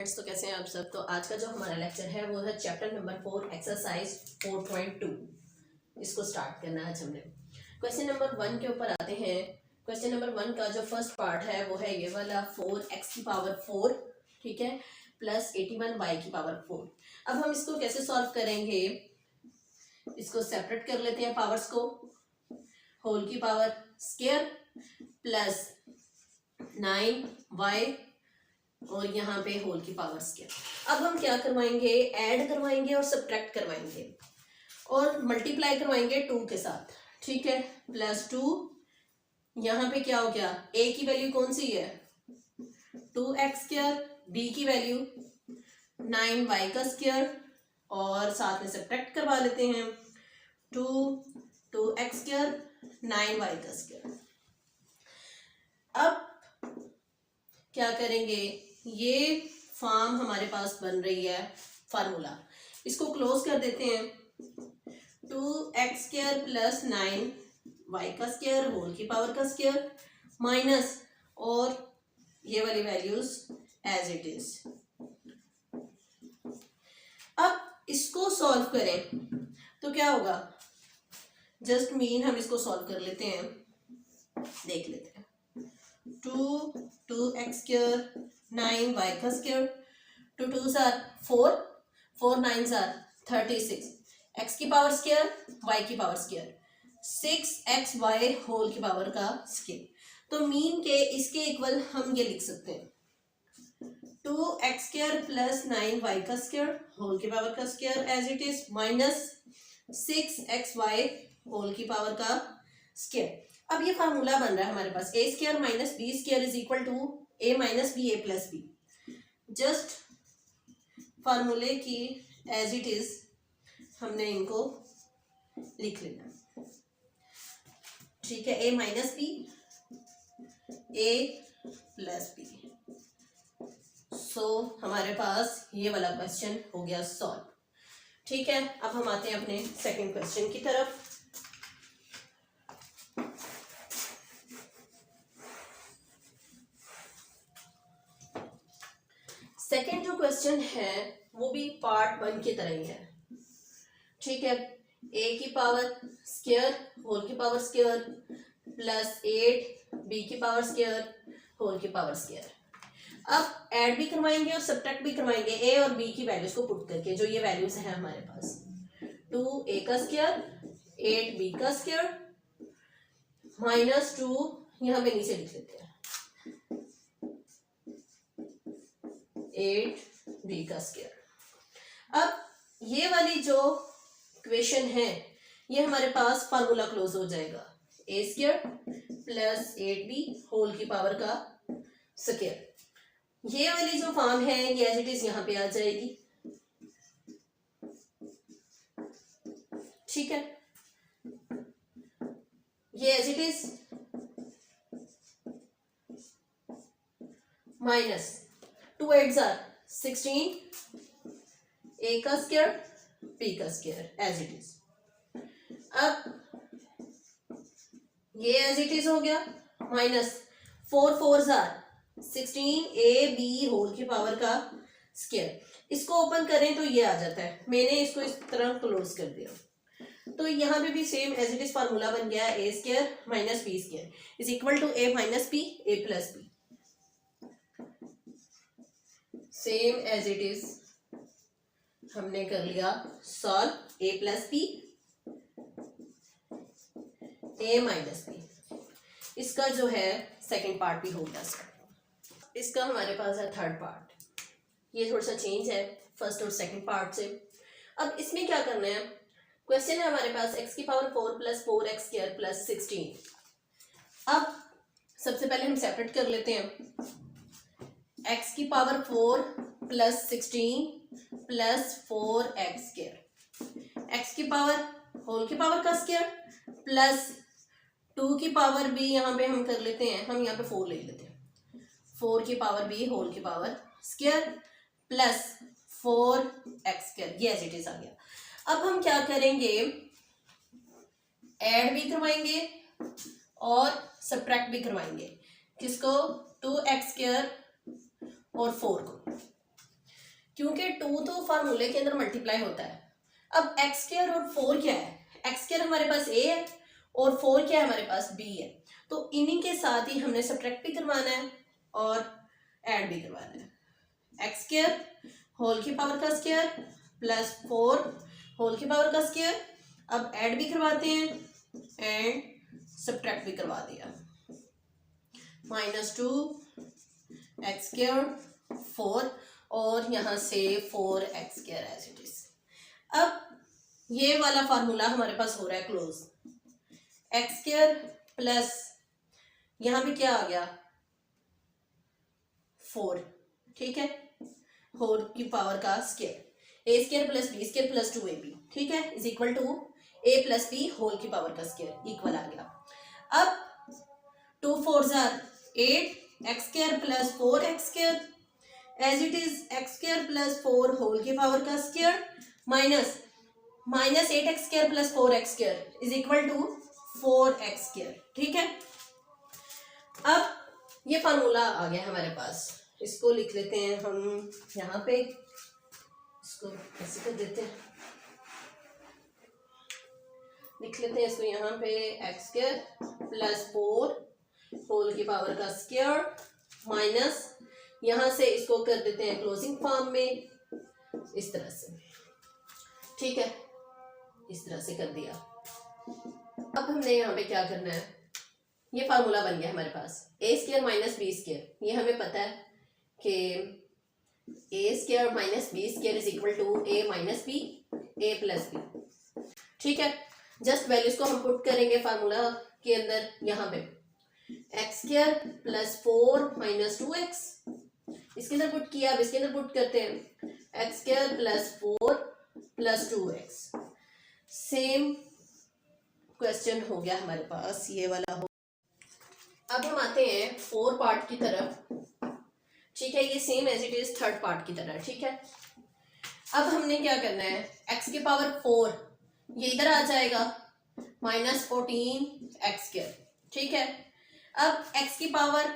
तो कैसे हैं आप सब। तो आज का जो हमारा लेक्चर है वो है चैप्टर नंबर 4 एक्सरसाइज 4.2। इसको स्टार्ट करना है आज हमने। क्वेश्चन नंबर 1 के ऊपर आते हैं। क्वेश्चन नंबर 1 का जो फर्स्ट पार्ट है वो है ये वाला 4x की पावर 4, ठीक है, प्लस 81y की पावर 4। अब हम इसको कैसे सॉल्व करेंगे, इसको सेपरेट कर लेते हैं पावर्स को। होल की पावर स्क्वायर प्लस 9y और यहाँ पे होल की पावर स्क्वायर। अब हम क्या करवाएंगे, ऐड करवाएंगे और सब्ट्रैक्ट करवाएंगे और मल्टीप्लाई करवाएंगे 2 के साथ, ठीक है। प्लस 2 यहाँ पे क्या हो गया, a की वैल्यू कौन सी है 2x स्क्वायर, b की वैल्यू 9y का स्क्वायर और साथ में सब्ट्रैक्ट करवा लेते हैं 2x स्क्वायर 9y का स्क्वायर। अब क्या करेंगे, ये फॉर्म हमारे पास बन रही है फार्मूला, इसको क्लोज कर देते हैं। 2x स्क्वायर प्लस 9y का स्क्वायर होल की पावर का स्क्वायर माइनस और ये वाली वैल्यूज एज इट इज। अब इसको सॉल्व करें तो क्या होगा, जस्ट मीन हम इसको सॉल्व कर लेते हैं, देख लेते हैं। 2x स्क्वायर 9y का square, 2 2s are 4, 4 9s are 36, x की पावर स्क्वायर y की पावर स्क्वायर 6xy होल की पावर का स्क्वायर। तो मीन के इसके इक्वल हम ये लिख सकते हैं 2x स्क्वायर प्लस 9y का स्क्वायर होल की पावर का square as it is minus 6xy whole की पावर का स्क्वायर। अब ये फार्मूला बन रहा है हमारे पास a square minus B square is equal to a minus B a plus B. Just फार्मूले की एज इट इज हमने इनको लिख लेना, ठीक है। a minus B a plus B. So हमारे पास ये वाला क्वेश्चन हो गया सॉल्व, ठीक है। अब हम आते हैं अपने सेकंड क्वेश्चन की तरफ। सेकेंड जो क्वेश्चन है वो भी पार्ट 1 की तरह ही है, ठीक है। a की पावर स्क्वायर होल की पावर स्क्वायर प्लस 8 b की पावर स्क्वायर होल की पावर स्क्वायर। अब ऐड भी करवाएंगे और सब्ट्रैक्ट भी करवाएंगे a और b की वैल्यूज को पुट करके, जो ये वैल्यूज हैं हमारे पास 2a का स्क्वायर 8b का स्क्वायर माइनस 2 यहाँ पे नीचे लिख लेते हैं 8b का स्क्वायर। अब ये वाली जो इक्वेशन है ये हमारे पास फार्मूला क्लोज हो जाएगा a square plus 8b whole की पावर का स्क्वायर। ये वाली जो फॉर्म है ये एज इट इज यहाँ पे आ जाएगी, ठीक है। ये as it is minus 2 8s are 16 a का स्क्वायर b का स्क्वायर एज इट इज। अब ये एज इट इज हो गया minus 4 4s are 16 a b whole की पावर का स्क्वायर। इसको ओपन करें तो ये आ जाता है, मैंने इसको इस तरह क्लोज कर दिया। तो यहाँ पे भी same as it is formula बन गया a square minus b square is equal to a minus b a plus b। Same as it is हमने कर लिया solve a plus B a minus B. इसका जो है सेकंड पार्ट भी हो गया। इसका हमारे पास है थर्ड पार्ट, ये थोड़ा सा चेंज है फर्स्ट और सेकंड पार्ट से। अब इसमें क्या करना है, क्वेश्चन है हमारे पास x की power 4 plus 4x square plus 16। अब सबसे पहले हम सेपरेट कर लेते हैं x की power 4 plus 16 plus 4x square, x की पावर होल की पावर का स्क्वायर प्लस 2 की पावर b यहाँ पे हम कर लेते हैं, हम यहाँ पे 4 ले लेते हैं 4 की पावर b होल की power square plus 4x square, ये एज इट इज आ गया। अब हम क्या करेंगे, ऐड भी करवाएंगे और सब्ट्रैक्ट भी करवाएंगे, किसको 2x स्क्वायर और 4 को। क्योंकि 2 तो फार्मूले के अंदर मल्टीप्लाई होता है। अब एक्स स्क्वायर और 4 क्या है, एक्स स्क्वायर हमारे पास ए है और 4 क्या है हमारे पास बी है, तो इन्हीं के साथ ही हमने सब्ट्रैक्ट भी करवाना है और ऐड भी करवाना है। एक्स स्क्वायर होल की पावर का स्क्वायर प्लस 4 होल की पावर का स्क्वायर, अब ऐड भी करवाते हैं एंड सब्ट्रैक्ट भी करवा दिया। -2 एक्स स्क्वायर 4 और यहाँ से 4x square as it is. अब ये वाला फार्मूला हमारे पास हो रहा है क्लोज। एक्स स्क्वायर प्लस यहाँ पे क्या आ गया 4, ठीक है, होल की पावर का square, A square plus B square plus 2ab, ठीक है, is equal to a plus B whole की पावर का स्क्वायर इक्वल आ गया। अब 2 4s are 8 x square plus 4x square as it is x square plus 4 whole की power का square minus 8x square plus 4x square is equal to 4x square, ठीक है। अब ये फार्मूला आ गया हमारे पास, इसको लिख लेते हैं हम यहाँ पे, इसको ऐसे कर देते हैं, लिख लेते हैं इसको यहाँ पे एक्स स्क्वायर प्लस 4 होल की पावर का स्क्वायर माइनस यहाँ से इसको कर देते हैं क्लोजिंग फॉर्म में इस तरह से, ठीक है, इस तरह से कर दिया। अब हमने यहाँ पे क्या करना है, ये फार्मूला बन गया हमारे पास A square minus B square, ये हमें पता है कि A square minus B square is equal to A minus B A plus B, ठीक है। जस्ट वैल्यूज को हम पुट करेंगे फार्मूला के अंदर, यहाँ पे x square plus 4 minus 2x इसके अंदर पुट किया, अब इसके अंदर पुट करते हैं x square plus 4 plus 2x, same question हो गया हमारे पास ये वाला हो। अब हम आते हैं 4 पार्ट की तरफ, ठीक है, ये same as it is third part की तरह, ठीक है। अब हमने क्या करना है, x की पावर 4 ये इधर आ जाएगा -14 एक्स स्क्वायर, ठीक है। अब x की पावर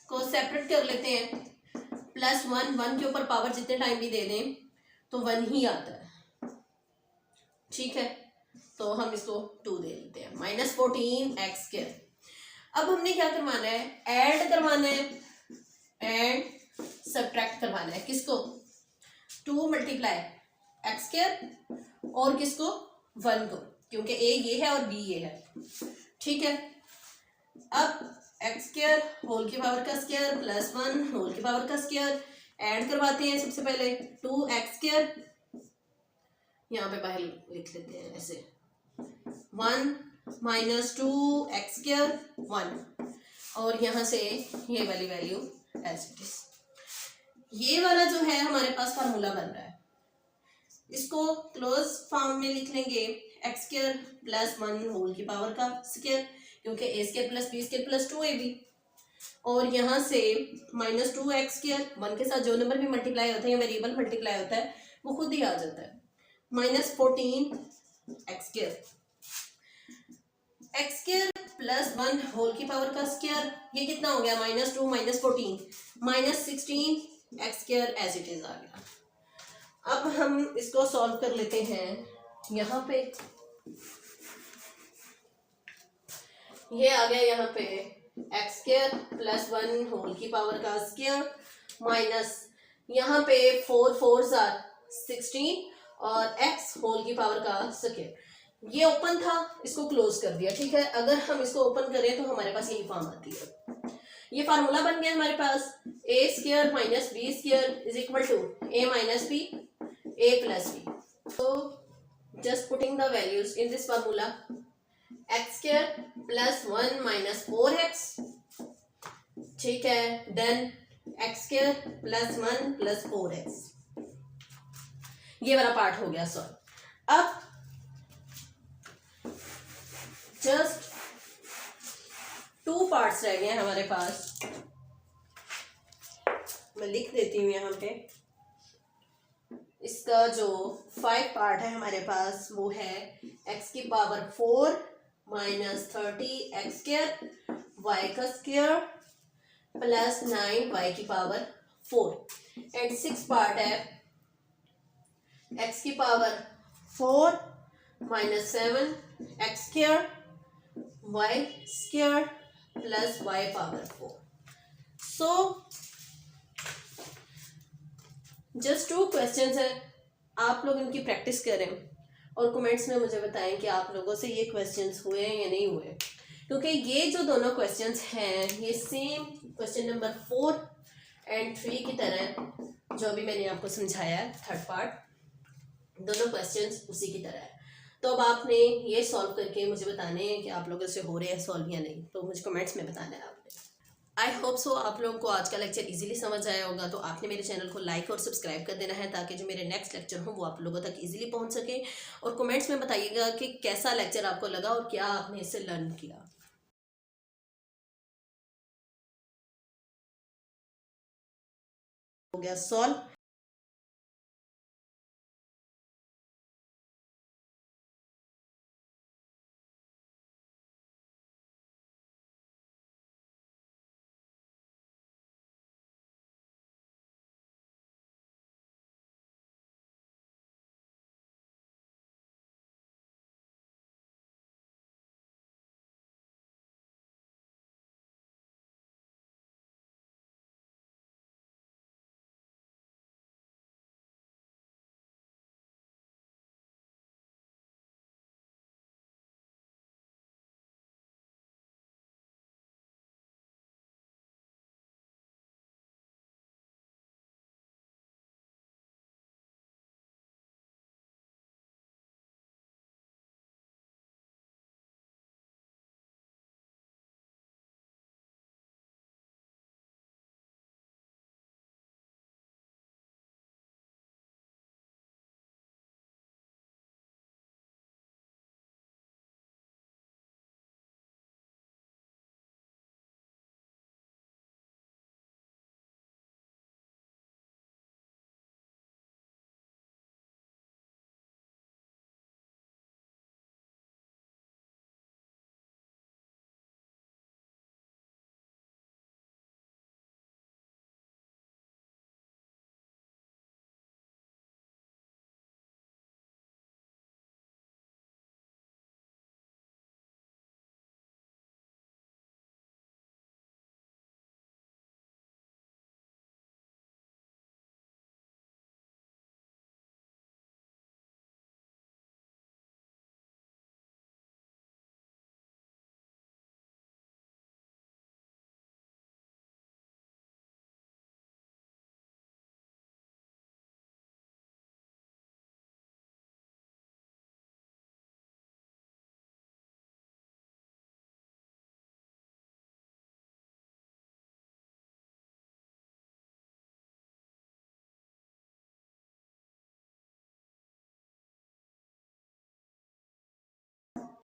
को सेपरेट कर लेते हैं, +1 1 के ऊपर पावर जितने टाइम भी दे दें तो 1 ही आता है, ठीक है, तो हम इसको 2 दे देते हैं, -14 एक्स स्क्वायर। अब हमने क्या करवाना है, ऐड करवाना है एंड सब्ट्रैक्ट करवाना है, किसको 2 मल्टीप्लाई एक्स स्क्वायर और किसको 1 को, क्योंकि ए ये है और बी ये है, ठीक है। अब एक्स स्क्वायर होल की पावर का स्क्वायर प्लस 1 होल की पावर का स्क्वायर ऐड करवाते हैं, सबसे पहले 2x स्क्वायर, यहाँ पे पहले लिख लेते हैं ऐसे 1 माइनस 2x स्क्वायर 1 और यहाँ से ये वाली वैल्यू एज इट इज। ये वाला जो है हमारे पास फार्मूला बन रहा है, इसको क्लोज फॉर्म में लिख लेंगे एक्स स्क्वायर प्लस 1 होल की पावर का स्क्वायर, क्योंकि A square plus B square plus 2ab, और यहाँ से -2x स्क्वायर, 1 के साथ जो नंबर भी मल्टीप्लाई होता है या वेरिएबल मल्टीप्लाई होता है वो खुद ही आ जाता है, -14 x square, x square plus 1 whole की पावर का स्क्वायर, ये कितना हो गया -2 -14 -16 x square as it is आ गया। अब हम इसको सॉल्व कर लेते हैं, यहाँ पे ये आ गया, यहाँ पे एक्स स्क्वायर प्लस 1 होल की पावर का स्क्वायर माइनस यहाँ पे 4 4s are 16 और x होल की पावर का स्क्वायर, ये ओपन था इसको क्लोज कर दिया, ठीक है। अगर हम इसको ओपन करें तो हमारे पास यही फॉर्म आती है, ये फार्मूला बन गया हमारे पास A square minus B square is equal to A minus B a plus b. So just putting the values in this formula, x square plus 1 minus 4x, ठीक है, then x square plus 1 plus 4x, ये वाला part हो गया solve. अब just 2 parts रह गए हमारे पास, मैं लिख देती हूँ यहाँ पे, इसका जो 5 पार्ट है हमारे पास वो है x की power 4 minus 30 X square Y का स्क्वायर प्लस 9 वाई की पावर 4 एंड 6 पार्ट है x की power 4 minus 7 X square Y square plus Y power 4. So just 2 questions है, आप लोग इनकी प्रैक्टिस करें और कमेंट्स में मुझे बताएं कि आप लोगों से ये क्वेश्चंस हुए हैं या नहीं हुए, क्योंकि ये जो दोनों क्वेश्चंस हैं ये सेम क्वेश्चन नंबर 4 एंड 3 की तरह जो अभी मैंने आपको समझाया है थर्ड पार्ट, दोनों क्वेश्चंस उसी की तरह है. तो अब आपने ये सॉल्व करके मुझे बताने हैं कि आप लोगों से हो रहे हैं सॉल्व या नहीं, तो मुझे कमेंट्स में बताना है आपने. आई होप सो आप लोगों को आज का लेक्चर इजीली समझ आया होगा. तो आपने मेरे चैनल को लाइक और सब्सक्राइब कर देना है ताकि जो मेरे नेक्स्ट लेक्चर हो वो आप लोगों तक इजीली पहुंच सके. और कमेंट्स में बताइएगा कि कैसा लेक्चर आपको लगा और क्या आपने इससे लर्न किया. हो गया सॉल्व.